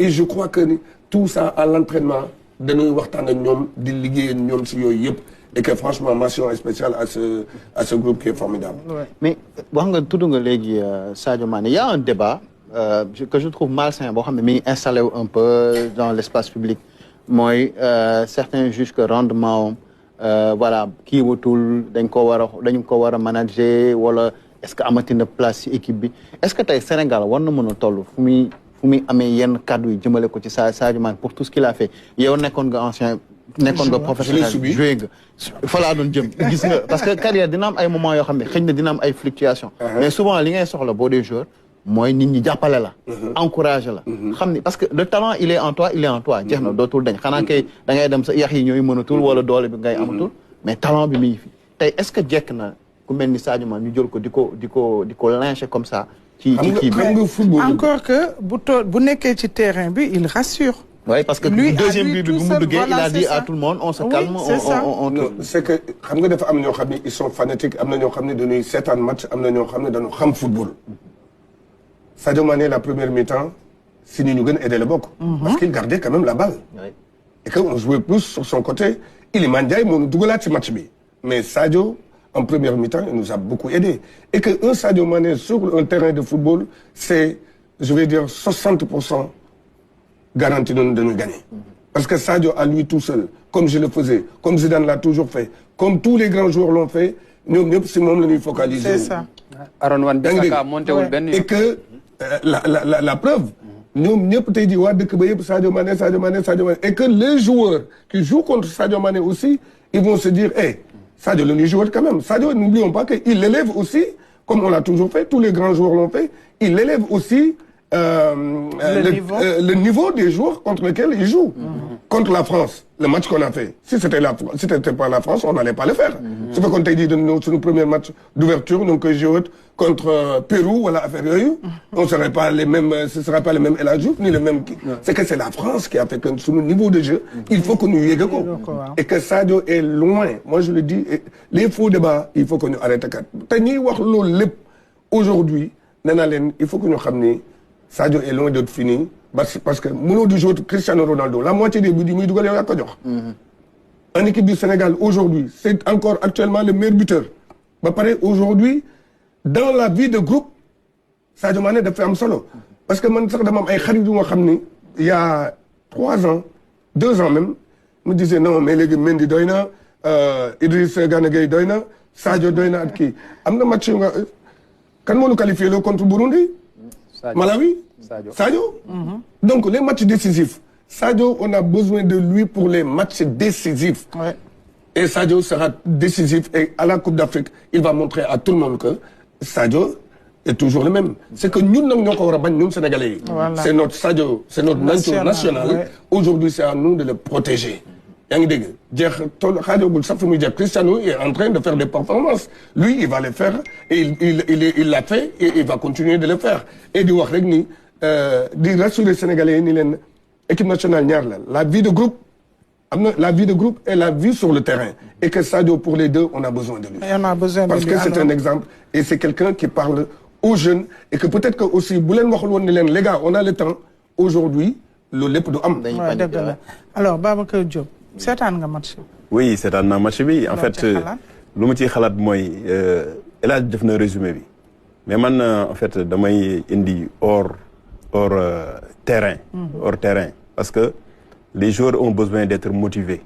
Et je crois que tout ça à l'entraînement, de nous voir tant de nous, de liguer nous sur yep, et que franchement, mention spéciale à ce groupe qui est formidable. Ouais. Mais, Sadio Mané, il y a un débat que je trouve malsain, mais installé un peu dans l'espace public. Moi, certains jugent que rendement, voilà, qui autour d'un ko manager, voilà, est-ce que amati na place ci équipe bi, est-ce que tay Sénégal war na mëna tollu fu muy amé yenn cadeau yi jëmele ko ci Sadio Mané pour tout ce qu'il a fait. Yow nekkon nga ancien, nekkon nga professionnel, joué nga. Fala doon jëm gis nga parce que carrière dina am ay moment yo xamné xëñ na dina am ay fluctuations. Mais souvent li ngay soxla bo des joueurs moy nit ñi jappalé la, encourager la. Xamni parce que le talent il est en toi, jeex na dootul dañ. Xana kay da ngay dem sa yax yi ñoy mënatul wala doole bi ngay amatul, mais talent bi mi ngi fi. Tay est-ce que jekk na ku melni Sadio Mané ñu jël ko diko lyncher comme ça ci encore que bu nekkee ci terrain bi il rassure. Oui, parce que le deuxième but bu mu duggé il a dit à tout le monde on se calme, on c'est que xam nga dafa am ñoo xamni ils sont fanatiques, am na ñoo xamni dañuy sétane match, am na ñoo xamni dañu xam football. Sadio Mané la première mi-temps si ñu gën aider le bokk parce qu'il gardait quand même la balle. Et qu'on jouait plus sur son côté, Iliman Ndiaye moo dugalaat ci match bi. Mais Sadio en première mi-temps, il nous a beaucoup aidé. Et qu'un Sadio Mané sur un terrain de football, c'est, je vais dire, 60% garanti de nous gagner. Parce que Sadio, à lui tout seul, comme je le faisais, comme Zidane l'a toujours fait, comme tous les grands joueurs l'ont fait, nous, c'est moi qui nous focaliser. C'est ça. Et que la preuve, nous peut dire Sadio Mané, Sadio Mané, Sadio Mané. Et que les joueurs qui jouent contre Sadio Mané aussi, ils vont se dire, hey, Sadio, le joueur quand même. Sadio, n'oublions pas qu'il l'élève aussi, comme on l'a toujours fait, tous les grands joueurs l'ont fait, il élève aussi le niveau des joueurs contre lesquels il joue. Contre la France, le match qu'on a fait, si c'était pas la France, on n'allait pas le faire. C'est ce qu'on t'a dit sur nos premiers matchs d'ouverture, donc joué contre Pérou, voilà, on serait pas les mêmes, ce serait pas les mêmes El Hadji, ni les mêmes. C'est que c'est la France qui a fait que sur le niveau de jeu, il faut que nous y ayons. Et que Sadio est loin. Moi, je le dis, les faux débats, il faut que nous arrêtions. Aujourd'hui, il faut que nous ramenions. Sadio est loin d'être fini. Parce que Mouno du jour Cristiano Ronaldo, la moitié des buts du Mouidou Galéo Yakadjor. En équipe du Sénégal, aujourd'hui, c'est encore actuellement le meilleur buteur. Mais pareil, aujourd'hui, dans la vie de groupe, Sadio Mané de faire un solo. Parce que il y a 3 ans, 2 ans même, me disait non, mais les Mendy Doina, Idriss Gana Gueye Doina, Sadio Doina, qui. Amna match, quand on nous qualifie contre Burundi, Malawi, Sadio. Donc les matchs décisifs, Sadio, on a besoin de lui pour les matchs décisifs. Ouais. Et Sadio sera décisif et à la Coupe d'Afrique, il va montrer à tout le monde que Sadio est toujours le même. C'est que nous, Sénégalais, voilà. C'est notre Sadio, c'est notre national. Ouais. Aujourd'hui, c'est à nous de le protéger. Cristiano est en train de faire des performances. Lui, il va les faire et il l'a fait et il va continuer de le faire. Et du Wahregni, du rassurer les Sénégalais, l'équipe nationale, la vie de groupe et la vie sur le terrain. Et que Sadio, pour les deux, on a besoin de lui. Et on a besoin parce de lui. Que c'est un exemple et c'est quelqu'un qui parle aux jeunes et que peut-être que aussi, les gars, on a le temps. Aujourd'hui, le lep de am. Alors, Babacar Diop. C'est un match. Oui, c'est un match. En fait, le motif khalat moy elle a fait un résumé bi. Mais maintenant en fait damay indi hors terrain, hors terrain parce que les joueurs ont besoin d'être motivés.